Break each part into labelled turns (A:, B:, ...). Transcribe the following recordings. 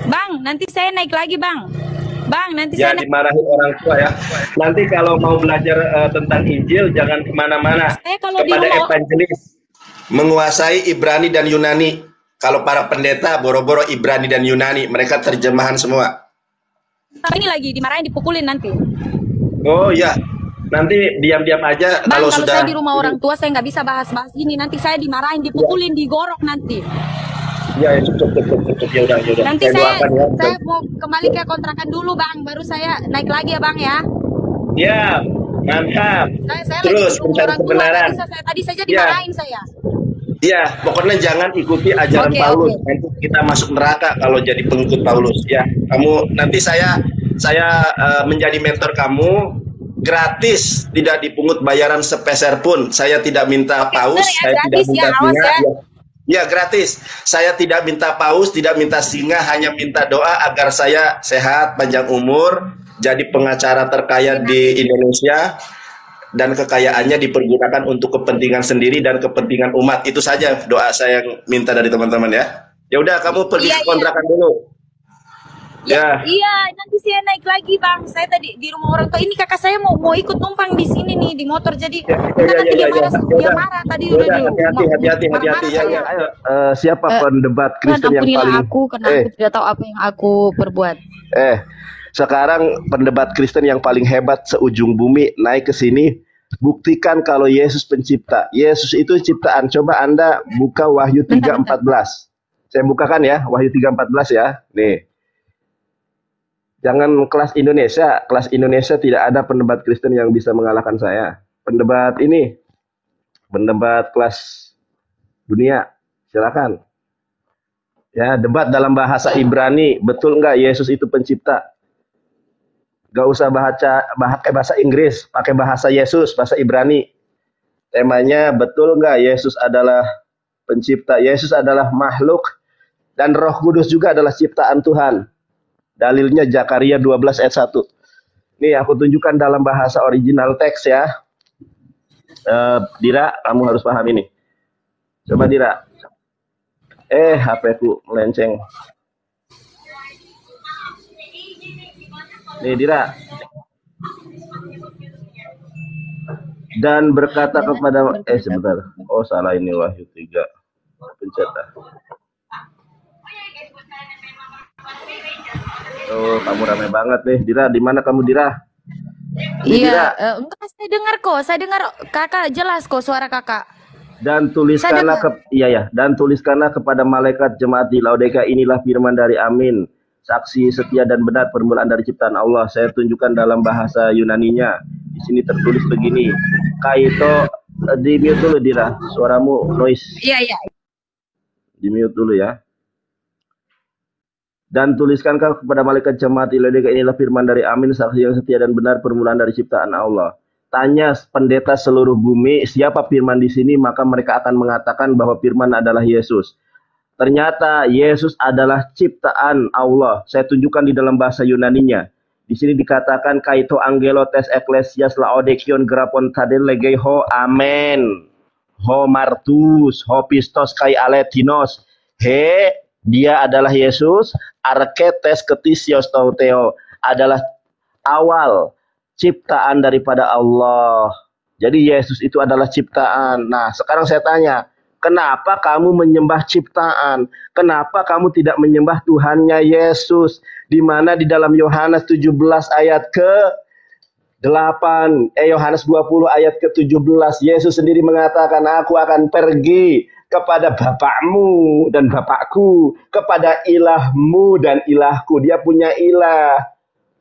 A: Bang, nanti saya naik lagi, Bang. Bang, nanti
B: Ya,
A: saya naik.
B: dimarahi orang tua ya. Nanti kalau mau belajar tentang Injil, jangan kemana-mana.
A: Saya kalau di
B: Kepada
A: rumah,
B: evangelis. Menguasai Ibrani dan Yunani. Kalau para pendeta, boro-boro Ibrani dan Yunani. Mereka terjemahan semua.
A: ini lagi dimarahin, dipukulin nanti.
B: Oh ya, nanti diam-diam aja
A: Bang,
B: kalau
A: kalau
B: sudah.
A: saya di rumah orang tua, saya nggak bisa bahas-bahas ini. Nanti saya dimarahin, dipukulin, digorok nanti.
B: Ya, cukup. Ya udah.
A: Nanti
B: Saya doakan ya.
A: saya mau kembali ke kontrakan dulu, Bang. Baru saya naik lagi ya, Bang ya.
B: Ya, mantap.
A: Saya
B: Terus
A: lagi di rumah
B: mencari
A: orang tua.
B: kebenaran.
A: Tadi saja
B: Ya,
A: dimarahin saya.
B: ya, pokoknya jangan ikuti ajaran
A: Oke,
B: Paulus.
A: oke.
B: Nanti kita masuk neraka kalau jadi pengikut Paulus. Ya, nanti saya menjadi mentor kamu gratis, tidak dipungut bayaran sepeser pun. Saya tidak minta paus,
A: Bener ya,
B: saya tidak
A: gratis
B: minta
A: ya, awas
B: singa.
A: ya.
B: Ya, gratis. Saya tidak minta paus, tidak minta singa, hanya minta doa agar saya sehat, panjang umur, jadi pengacara terkaya di Indonesia, dan kekayaannya dipergunakan untuk kepentingan sendiri dan kepentingan umat. Itu saja doa saya yang minta dari teman-teman ya. Ya udah, kamu pergi
A: Iya,
B: ke kontrakan dulu. Ya.
A: Iya, nanti saya naik lagi, Bang. Saya tadi di rumah orang tua. Ini kakak saya mau ikut numpang di sini nih di motor. Jadi nanti dia marah tadi udah
B: Hati-hati. Ya. Ayo, siapa pendebat Kristen yang paling
A: karena aku tidak tahu apa yang aku perbuat.
B: Sekarang pendebat Kristen yang paling hebat seujung bumi naik ke sini, buktikan kalau Yesus pencipta. Yesus itu ciptaan. Coba Anda buka Wahyu 3:14. Saya bukakan ya, Wahyu 3:14 ya. Nih. Jangan kelas Indonesia tidak ada pendebat Kristen yang bisa mengalahkan saya. Pendebat kelas dunia, silakan. Ya, debat dalam bahasa Ibrani, betul nggak Yesus itu pencipta? Gak usah pakai bahasa Inggris, pakai bahasa Yesus, bahasa Ibrani. Temanya, betul nggak Yesus adalah pencipta? Yesus adalah makhluk dan Roh Kudus juga adalah ciptaan Tuhan. Dalilnya Zakaria 12 ayat 1. Nih aku tunjukkan dalam bahasa original teks ya. Dira, kamu harus paham ini. Coba Dira. HP ku melenceng. Nih Dira. Dan berkata kepada sebentar. Oh salah, ini Wahyu 3. Pencet dah. Oh, kamu ramai banget nih, Dira. Di mana kamu, Dira?
A: Iya, enggak, saya dengar kakak jelas kok suara kakak.
B: Dan tuliskanlah kepada malaikat jemaat di Laodikia, inilah firman dari Amin, saksi setia dan benar, permulaan dari ciptaan Allah. Saya tunjukkan dalam bahasa Yunaninya. Di sini tertulis begini. Kaito, di mute dulu Dira, suaramu noise.
A: Iya.
B: Di mute dulu ya. Dan tuliskanlah kepada malaikat jemaat di Laodikia, inilah firman dari Amin, saksi yang setia dan benar, permulaan dari ciptaan Allah. Tanya pendeta seluruh bumi, siapa firman di sini, maka mereka akan mengatakan bahwa firman adalah Yesus. Ternyata Yesus adalah ciptaan Allah. Saya tunjukkan di dalam bahasa Yunaninya. Di sini dikatakan kaito angelo tes eklesias laodikion grapon tadel legei ho amen. Ho martus, ho pistos kai aletinos. Dia adalah Yesus, arketes ketisios tauteo, adalah awal ciptaan daripada Allah. Jadi Yesus itu adalah ciptaan. Nah, sekarang saya tanya, kenapa kamu menyembah ciptaan? Kenapa kamu tidak menyembah Tuhannya Yesus? Di mana di dalam Yohanes 17 ayat Yohanes 20 ayat ke-17, Yesus sendiri mengatakan, aku akan pergi kepada Bapakmu dan Bapakku, kepada ilahmu dan ilahku. Dia punya ilah.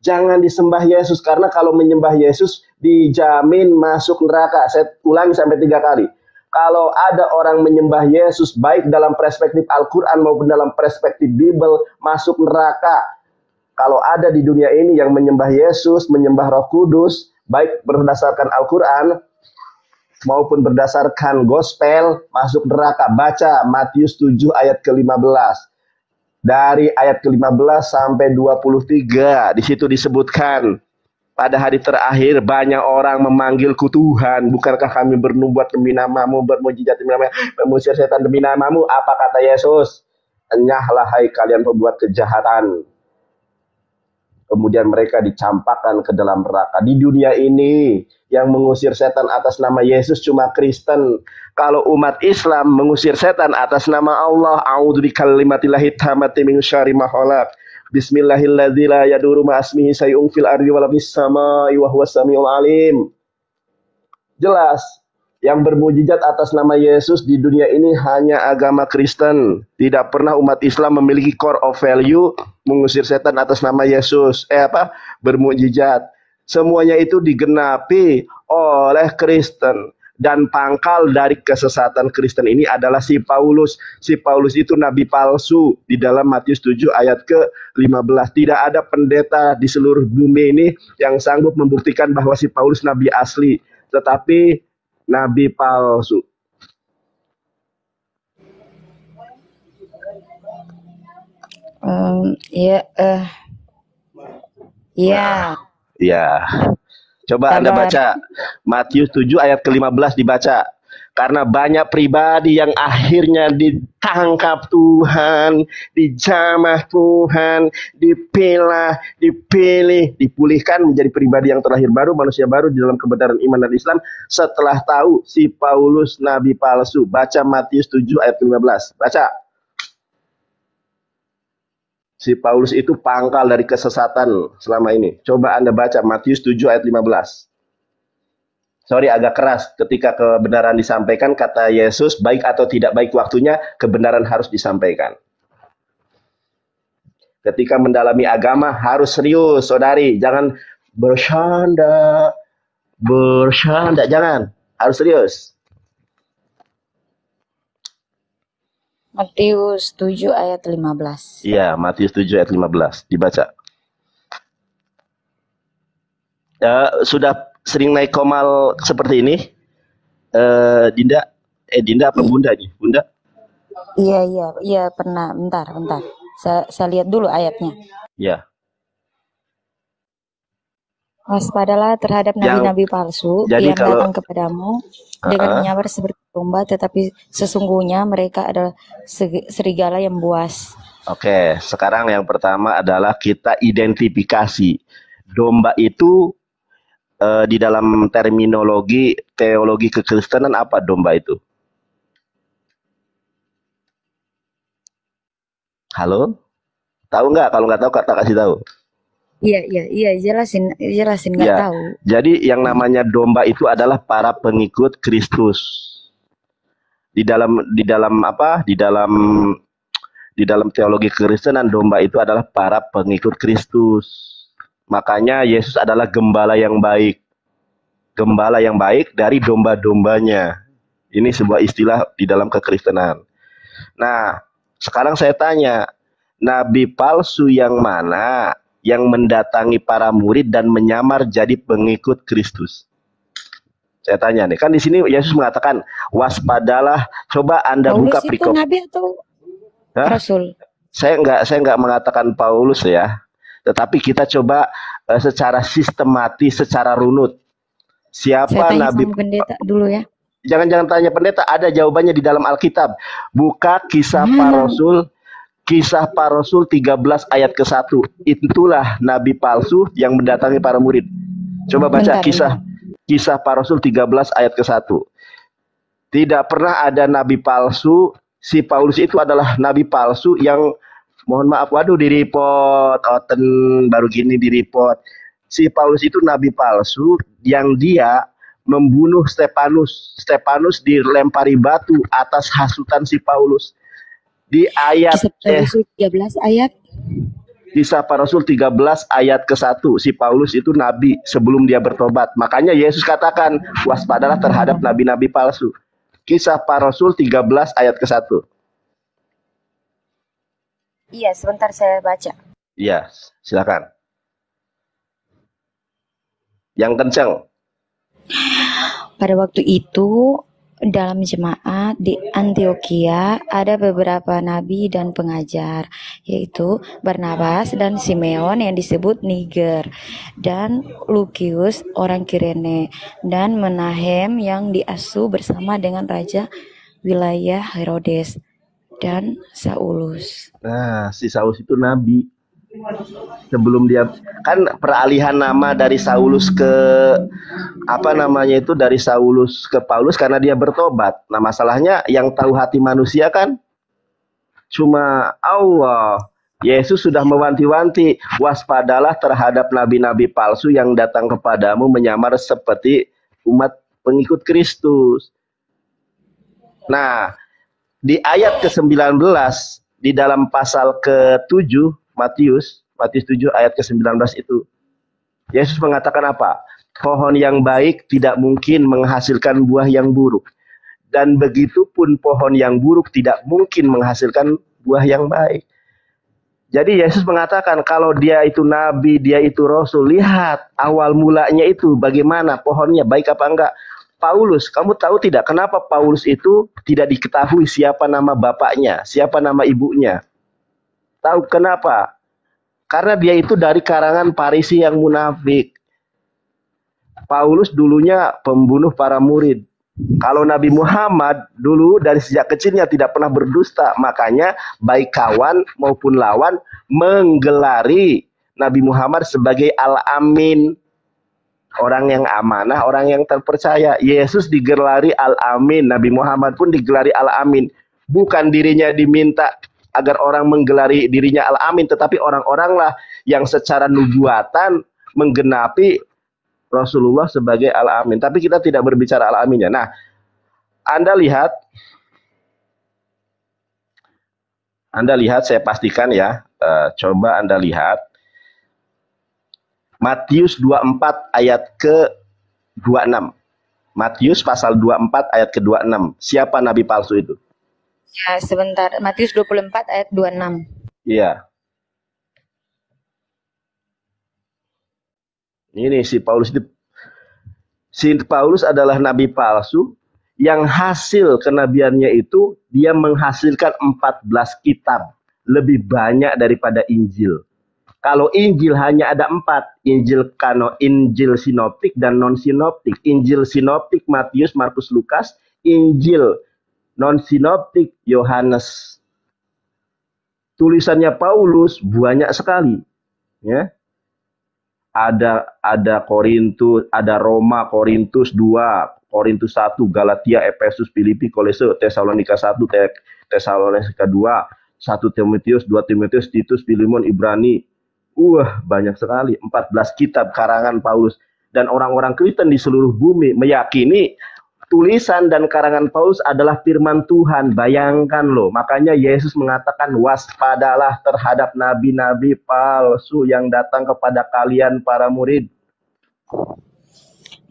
B: Jangan disembah Yesus, karena kalau menyembah Yesus dijamin masuk neraka. Saya ulangi sampai 3 kali. Kalau ada orang menyembah Yesus, baik dalam perspektif Al-Quran maupun dalam perspektif Bible, masuk neraka. Kalau ada di dunia ini yang menyembah Yesus, menyembah Roh Kudus, baik berdasarkan Al-Quran maupun berdasarkan gospel, masuk neraka. Baca Matius 7 ayat ke-15. Dari ayat ke-15 sampai 23, di situ disebutkan, pada hari terakhir banyak orang memanggilku Tuhan, bukankah kami bernubuat demi namamu, bermujizat demi namamu, mengusir setan demi namamu? Apa kata Yesus? Enyahlah hai kalian pembuat kejahatan. Kemudian mereka dicampakkan ke dalam neraka. Di dunia ini yang mengusir setan atas nama Yesus cuma Kristen. Kalau umat Islam mengusir setan atas nama Allah, a'udzu bikalimatillahi tammati min syarri ma khalaq. Bismillahilladzi la yadurru ma'asmihi syai'un fil ardi wala fis samai wa huwas samiul alim. Jelas, yang bermujizat atas nama Yesus di dunia ini hanya agama Kristen. Tidak pernah umat Islam memiliki core of value mengusir setan atas nama Yesus. Bermujizat. Semuanya itu digenapi oleh Kristen. Dan pangkal dari kesesatan Kristen ini adalah si Paulus. Si Paulus itu nabi palsu di dalam Matius 7 ayat ke-15. Tidak ada pendeta di seluruh bumi ini yang sanggup membuktikan bahwa si Paulus nabi asli. Tetapi nabi palsu. Ya. Coba Anda baca Matius 7 ayat ke-15 dibaca. Karena banyak pribadi yang akhirnya ditangkap Tuhan, dijamah Tuhan, dipilih, dipulihkan menjadi pribadi yang terlahir baru, manusia baru di dalam kebenaran iman dan Islam setelah tahu si Paulus nabi palsu. Baca Matius 7 ayat 15. Baca. Si Paulus itu pangkal dari kesesatan selama ini. Coba Anda baca Matius 7 ayat 15. Sorry agak keras, ketika kebenaran disampaikan, kata Yesus, baik atau tidak baik waktunya, kebenaran harus disampaikan. Ketika mendalami agama harus serius, saudari. Jangan bercanda, jangan. Harus serius.
A: Matius 7 ayat 15.
B: Iya, Matius 7 ayat 15. Dibaca. Sudah sering naik komal seperti ini? Dinda? Dinda apa Bunda nih? Bunda?
A: Iya, pernah. Bentar. Saya lihat dulu ayatnya.
B: Iya.
A: Waspadalah terhadap nabi-nabi palsu yang datang kepadamu dengan menyamar seperti domba, tetapi sesungguhnya mereka adalah serigala yang buas.
B: Oke, sekarang yang pertama adalah kita identifikasi. Domba itu di dalam terminologi teologi kekristenan apa domba itu? Halo? Tahu nggak? Kalau nggak tahu, kata kasih tahu.
A: Iya, jelasin nggak tahu.
B: Jadi yang namanya domba itu adalah para pengikut Kristus. Di dalam teologi kekristenan, domba itu adalah para pengikut Kristus. Makanya Yesus adalah gembala yang baik. Gembala yang baik dari domba-dombanya. Ini sebuah istilah di dalam kekristenan. Nah, sekarang saya tanya, nabi palsu yang mana yang mendatangi para murid dan menyamar jadi pengikut Kristus? Saya tanya nih, kan di sini Yesus mengatakan, waspadalah, coba Anda buka perikop.
A: Nabi atau Rasul?
B: Saya enggak mengatakan Paulus ya. Tetapi kita coba secara sistematis, secara runut. Siapa nabi
A: pendeta dulu ya?
B: Jangan tanya pendeta, ada jawabannya di dalam Alkitab. Buka Kisah Para Rasul 13 ayat ke-1. Itulah nabi palsu yang mendatangi para murid. Coba baca Kisah Para Rasul 13 ayat ke-1. Tidak pernah ada nabi palsu. Si Paulus itu adalah nabi palsu yang, mohon maaf, di-report. Baru gini di-report. Si Paulus itu nabi palsu yang dia membunuh Stefanus. Stefanus dilempari batu atas hasutan si Paulus. Di ayat Kisah Para Rasul 13 ayat ke-1. Si Paulus itu nabi sebelum dia bertobat. Makanya Yesus katakan, waspadalah terhadap nabi-nabi palsu. Kisah Para Rasul 13 ayat ke-1.
A: Iya, sebentar saya baca.
B: Iya, silakan. Yang kencang.
A: Pada waktu itu, dalam jemaat di Antioquia ada beberapa nabi dan pengajar, yaitu Barnabas dan Simeon yang disebut Niger, dan Lukius orang Kirene, dan Menahem yang diasuh bersama dengan raja wilayah Herodes. dan Saulus.
B: Nah, si Saulus itu nabi. Sebelum dia kan peralihan nama dari Saulus ke dari Saulus ke Paulus karena dia bertobat. Nah, masalahnya yang tahu hati manusia kan cuma Allah. Yesus sudah mewanti-wanti, waspadalah terhadap nabi-nabi palsu yang datang kepadamu menyamar seperti umat pengikut Kristus. Nah, di ayat ke-19 di dalam pasal ke-7 Matius 7 ayat ke-19 itu Yesus mengatakan apa? Pohon yang baik tidak mungkin menghasilkan buah yang buruk. Dan begitu pun pohon yang buruk tidak mungkin menghasilkan buah yang baik. Jadi Yesus mengatakan kalau dia itu nabi, dia itu rasul, lihat awal mulanya itu bagaimana pohonnya, baik apa enggak. Paulus, kamu tahu tidak kenapa Paulus itu tidak diketahui siapa nama bapaknya, siapa nama ibunya? Tahu kenapa? Karena dia itu dari karangan Farisi yang munafik. Paulus dulunya pembunuh para murid. Kalau Nabi Muhammad dulu dari sejak kecilnya tidak pernah berdusta, makanya baik kawan maupun lawan menggelari Nabi Muhammad sebagai Al-Amin, orang yang amanah, orang yang terpercaya. Yesus digelari Al-Amin, Nabi Muhammad pun digelari Al-Amin. Bukan dirinya diminta agar orang menggelari dirinya Al-Amin, tetapi orang-orang lah yang secara nubuatan menggenapi Rasulullah sebagai Al-Amin. Tapi kita tidak berbicara Al-Aminnya. Nah, Anda lihat, saya pastikan ya. Coba Anda lihat. Matius 24 ayat ke-26. Matius pasal 24 ayat ke-26. Siapa nabi palsu itu?
A: Ya, sebentar. Matius 24 ayat 26.
B: Iya. Ini si Paulus adalah nabi palsu yang hasil kenabiannya itu dia menghasilkan 14 kitab, lebih banyak daripada Injil. Kalau Injil hanya ada 4, Injil sinoptik dan non sinoptik. Injil sinoptik Matius, Markus, Lukas, Injil non sinoptik Yohanes. Tulisannya Paulus banyak sekali, ya. Ada Korintus, ada Roma, Korintus 2, Korintus 1, Galatia, Efesus, Filipi, Kolose, Tesalonika 1, Tesalonika 2, 1 Timotius, 2 Timotius, Titus, Filemon, Ibrani. Banyak sekali, 14 kitab karangan Paulus. Dan orang-orang Kristen di seluruh bumi meyakini tulisan dan karangan Paulus adalah firman Tuhan. Bayangkan loh, makanya Yesus mengatakan waspadalah terhadap nabi-nabi palsu yang datang kepada kalian para murid.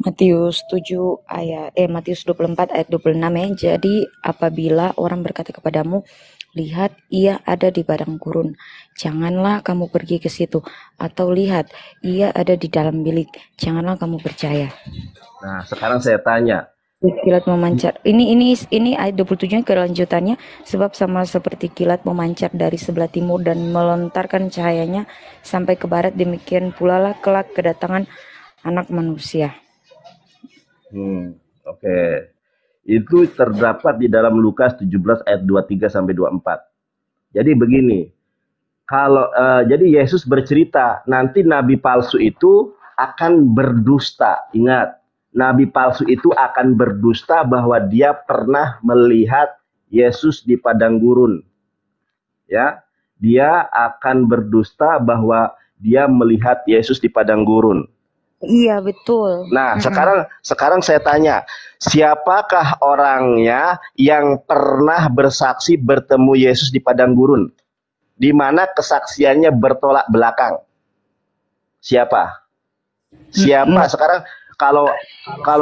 A: Matius 24 ayat 26 ya. Jadi apabila orang berkata kepadamu, lihat ia ada di padang gurun, janganlah kamu pergi ke situ. Atau lihat ia ada di dalam bilik, janganlah kamu percaya.
B: Nah, sekarang saya tanya,
A: kilat memancar. Ini ayat 27 kelanjutannya, sebab sama seperti kilat memancar dari sebelah timur dan melontarkan cahayanya sampai ke barat, demikian pula lah kelak kedatangan Anak Manusia.
B: Oke. Itu terdapat di dalam Lukas 17 ayat 23 sampai 24. Jadi begini. Jadi Yesus bercerita nanti nabi palsu itu akan berdusta. Ingat, nabi palsu itu akan berdusta bahwa dia pernah melihat Yesus di padang gurun. Ya, dia akan berdusta bahwa dia melihat Yesus di padang gurun.
A: Iya, betul.
B: Nah, sekarang saya tanya, siapakah orangnya yang pernah bersaksi bertemu Yesus di padang gurun? Di mana kesaksiannya bertolak belakang? Siapa? Sekarang kalau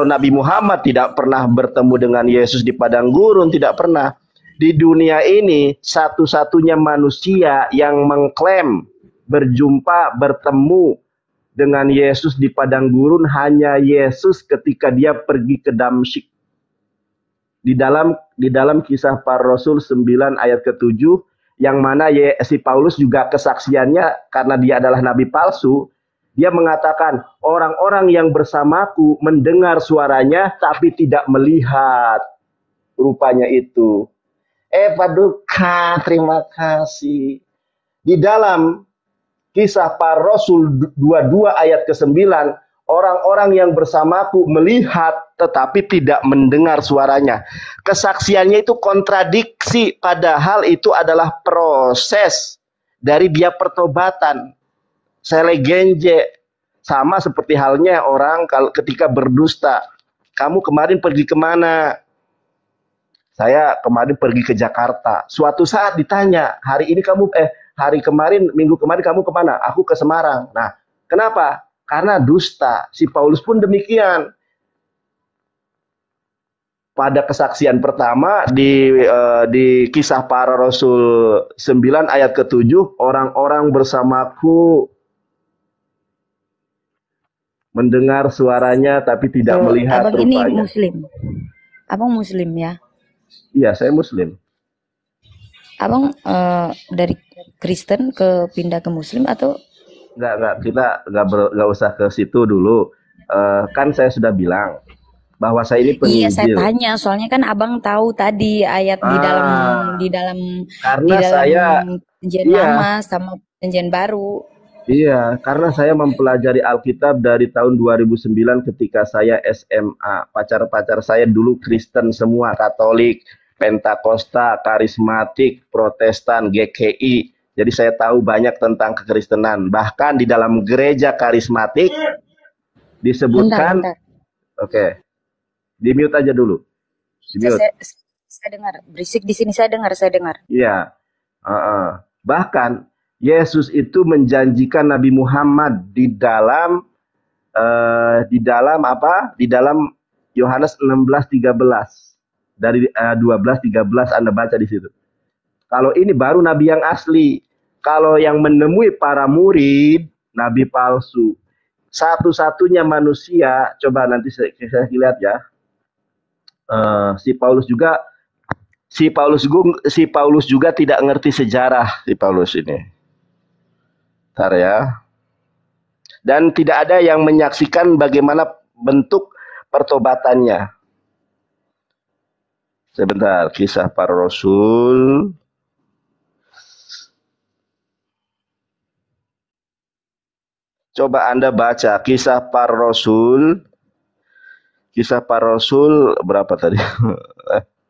B: Nabi Muhammad tidak pernah bertemu dengan Yesus di padang gurun, tidak pernah. Di dunia ini satu-satunya manusia yang mengklaim bertemu dengan Yesus di padang gurun hanya Yesus ketika dia pergi ke Damsyik. Di dalam kisah para Rasul 9 ayat ke-7, yang mana si Paulus juga kesaksiannya karena dia adalah nabi palsu, dia mengatakan, orang-orang yang bersamaku mendengar suaranya tapi tidak melihat rupanya itu. Paduka, terima kasih. Di dalam Kisah Para Rasul 22 ayat ke-9, orang-orang yang bersamaku melihat tetapi tidak mendengar suaranya. Kesaksiannya itu kontradiksi, padahal itu adalah proses dari dia pertobatan. Selegenje. Sama seperti halnya orang ketika berdusta. Kamu kemarin pergi kemana? Saya kemarin pergi ke Jakarta. Suatu saat ditanya, hari kemarin, minggu kemarin kamu kemana? Aku ke Semarang. Nah, kenapa? Karena dusta. Si Paulus pun demikian. Pada kesaksian pertama di Kisah Para Rasul 9 ayat ke-7, orang-orang bersamaku mendengar suaranya tapi tidak melihat
A: Abang
B: rupanya.
A: ini Muslim. Abang Muslim ya?
B: Iya, saya Muslim.
A: Abang dari Kristen pindah ke Muslim atau?
B: Enggak, kita nggak usah ke situ dulu. Kan saya sudah bilang bahwa saya ini
A: Iya, saya
B: penginjil.
A: tanya, soalnya kan abang tahu tadi ayat di dalam
B: Karena saya
A: perjanjian
B: iya,
A: lama sama perjanjian baru.
B: iya, karena saya mempelajari Alkitab dari tahun 2009 ketika saya SMA. Pacar-pacar saya dulu Kristen semua, Katolik, Pentakosta, Karismatik, Protestan, GKI. Jadi saya tahu banyak tentang kekristenan. Bahkan di dalam gereja karismatik disebutkan,
A: Bentar.
B: oke, di mute aja dulu. Di mute.
A: Saya dengar berisik di sini, saya dengar.
B: Iya. Bahkan Yesus itu menjanjikan Nabi Muhammad di dalam apa? Di dalam Yohanes 16:13. Dari 12:13 Anda baca di situ. Kalau ini baru nabi yang asli. Kalau yang menemui para murid, nabi palsu. Satu-satunya manusia, coba nanti saya lihat ya. Si Paulus juga tidak ngerti sejarah, si Paulus ini. Bentar ya. Dan tidak ada yang menyaksikan bagaimana bentuk pertobatannya. Sebentar, Kisah Para Rasul. Coba Anda baca Kisah Para Rasul. Kisah Para Rasul berapa tadi?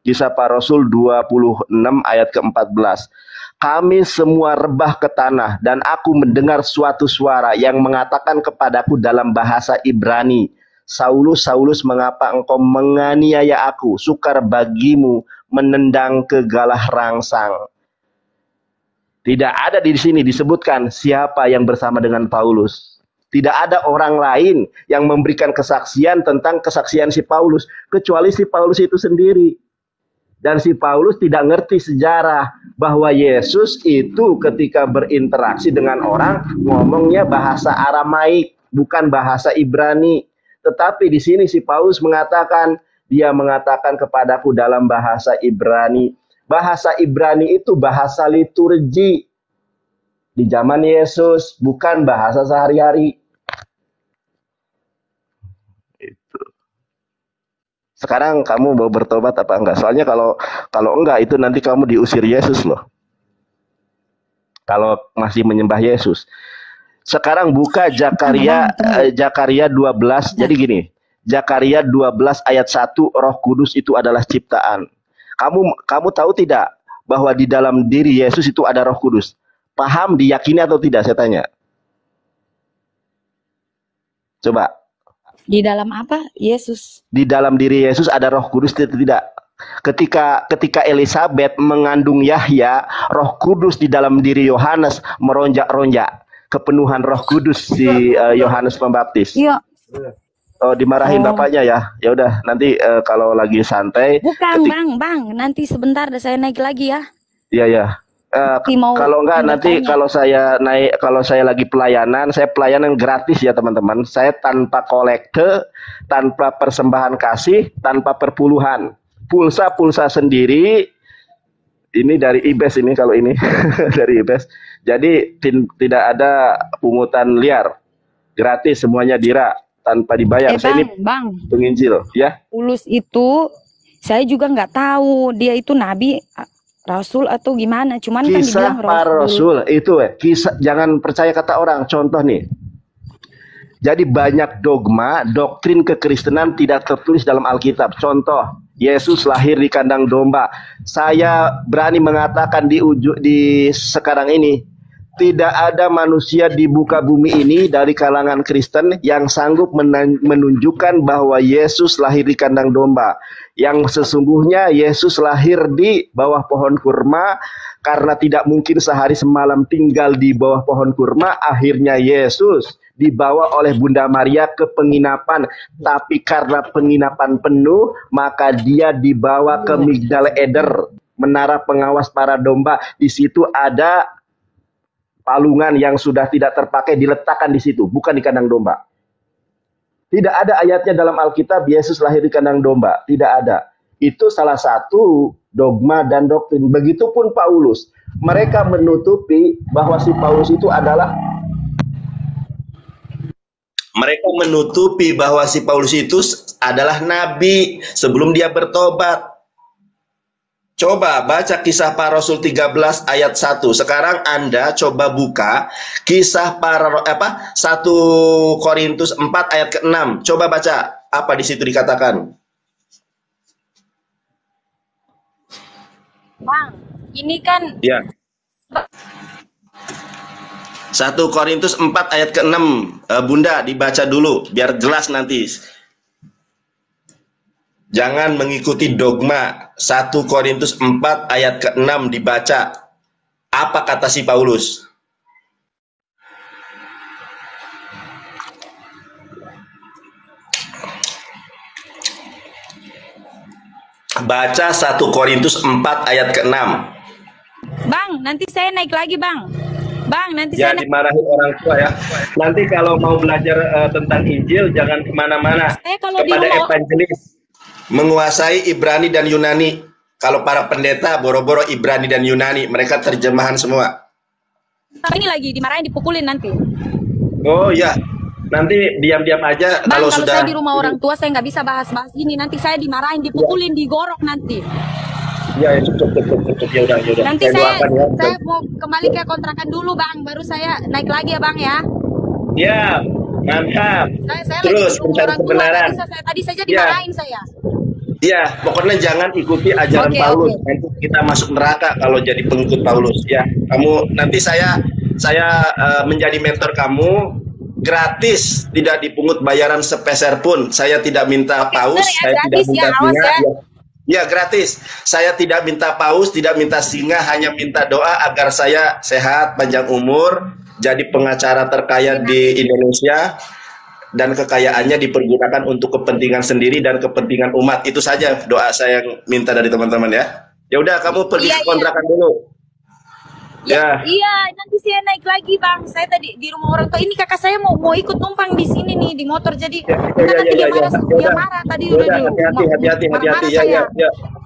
B: Kisah Para Rasul 26 ayat ke-14. Kami semua rebah ke tanah dan aku mendengar suatu suara yang mengatakan kepadaku dalam bahasa Ibrani, Saulus, Saulus, mengapa engkau menganiaya aku? Sukar bagimu menendang ke galah rangsang. Tidak ada di sini disebutkan siapa yang bersama dengan Paulus. Tidak ada orang lain yang memberikan kesaksian tentang kesaksian si Paulus, kecuali si Paulus itu sendiri. Dan si Paulus tidak ngerti sejarah bahwa Yesus itu ketika berinteraksi dengan orang ngomongnya bahasa Aramaik, bukan bahasa Ibrani. Tetapi di sini si Paulus mengatakan, dia mengatakan kepadaku dalam bahasa Ibrani. Bahasa Ibrani itu bahasa liturgi di zaman Yesus, bukan bahasa sehari-hari. Sekarang kamu mau bertobat apa enggak? Soalnya kalau enggak itu nanti kamu diusir Yesus loh. Kalau masih menyembah Yesus. Sekarang buka Zakaria 12. Jadi gini, Zakaria 12 ayat 1, Roh Kudus itu adalah ciptaan. Kamu tahu tidak bahwa di dalam diri Yesus itu ada Roh Kudus? Paham, diyakini atau tidak, saya tanya. Coba.
A: Di dalam apa? Yesus.
B: Di dalam diri Yesus ada Roh Kudus atau tidak? Ketika Elizabeth mengandung Yahya, Roh Kudus di dalam diri Yohanes meronjak-ronjak. Kepenuhan Roh Kudus si Yohanes Pembaptis.
A: Iya.
B: Oh, dimarahin bapaknya ya. Ya udah, nanti kalau lagi santai.
A: Bukan, Bang. Nanti sebentar saya naik lagi ya.
B: Iya. Kalau enggak nanti kalau saya lagi pelayanan, saya pelayanan gratis ya teman-teman. Saya tanpa kolekte, tanpa persembahan kasih, tanpa perpuluhan. Pulsa sendiri. Ini dari IBES ini kalau ini dari IBES. Jadi tidak ada pungutan liar. Gratis semuanya dira tanpa dibayar. Saya ini penginjil ya.
A: Paulus itu saya juga nggak tahu dia itu nabi rasul atau gimana? Cuman kan
B: Kisah
A: dibilang
B: para rasul itu kisah, jangan percaya kata orang. Contoh nih. Jadi banyak dogma, doktrin kekristenan tidak tertulis dalam Alkitab. Contoh, Yesus lahir di kandang domba. Saya berani mengatakan di sekarang ini, tidak ada manusia di muka bumi ini dari kalangan Kristen yang sanggup menunjukkan bahwa Yesus lahir di kandang domba. Yang sesungguhnya Yesus lahir di bawah pohon kurma, karena tidak mungkin sehari semalam tinggal di bawah pohon kurma. Akhirnya Yesus dibawa oleh Bunda Maria ke penginapan, tapi karena penginapan penuh, maka dia dibawa ke Migdal Eder, menara pengawas para domba. Di situ ada palungan yang sudah tidak terpakai, diletakkan di situ, bukan di kandang domba. Tidak ada ayatnya dalam Alkitab Yesus lahir di kandang domba, tidak ada. Itu salah satu dogma dan doktrin. Begitupun Paulus, mereka menutupi bahwa si Paulus itu adalah nabi sebelum dia bertobat. Coba baca Kisah Para Rasul 13 ayat 1. Sekarang Anda coba buka Kisah Para 1 Korintus 4 ayat ke-6. Coba baca apa di situ dikatakan.
A: Bang, ini kan
B: Ya. 1 Korintus 4 ayat ke-6. Bunda dibaca dulu biar jelas nanti. Jangan mengikuti dogma. 1 Korintus 4 ayat ke-6 dibaca. Apa kata si Paulus? Baca 1 Korintus 4 ayat ke-6.
A: Bang, nanti saya naik lagi, Bang. Bang, nanti
B: Ya,
A: saya
B: dimarahin orang tua ya. Nanti kalau mau belajar tentang Injil, jangan kemana-mana. Kepada evangelis. Menguasai Ibrani dan Yunani. Kalau para pendeta, boro-boro Ibrani dan Yunani. Mereka terjemahan semua.
A: ini lagi dimarahin, dipukulin nanti.
B: Oh ya, nanti diam-diam aja.
A: Bang, kalau
B: sudah
A: saya di rumah orang tua, saya nggak bisa bahas-bahas ini. Nanti saya dimarahin, dipukulin, digorok nanti.
B: Ya, cukup. Ya udah.
A: Nanti saya mau kembali ke kontrakan dulu, Bang. Baru saya naik lagi ya, Bang ya.
B: Ya, mantap.
A: Saya
B: Terus
A: lagi
B: mencari kebenaran.
A: Tadi saja dimarahin saya.
B: Ya, pokoknya jangan ikuti ajaran Paulus. Nanti kita masuk neraka kalau jadi pengikut Paulus. Ya, kamu nanti saya menjadi mentor kamu gratis, tidak dipungut bayaran sepeser pun. Saya tidak minta paus, saya tidak minta singa. Ya, gratis. Saya tidak minta paus, tidak minta singa, hanya minta doa agar saya sehat, panjang umur, jadi pengacara terkaya di Indonesia, dan kekayaannya dipergunakan untuk kepentingan sendiri dan kepentingan umat. Itu saja doa saya yang minta dari teman-teman ya. Ya udah, kamu pergi ke kontrakan dulu.
A: Iya, nanti saya naik lagi, Bang. Saya tadi di rumah orang tua. Ini kakak saya mau ikut numpang di sini nih di motor. Jadi nanti dia marah tadi udah
B: hati-hati.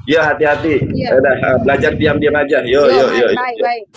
B: Ya, hati-hati. Ya udah, belajar diam-diam aja. Yo.
A: Baik.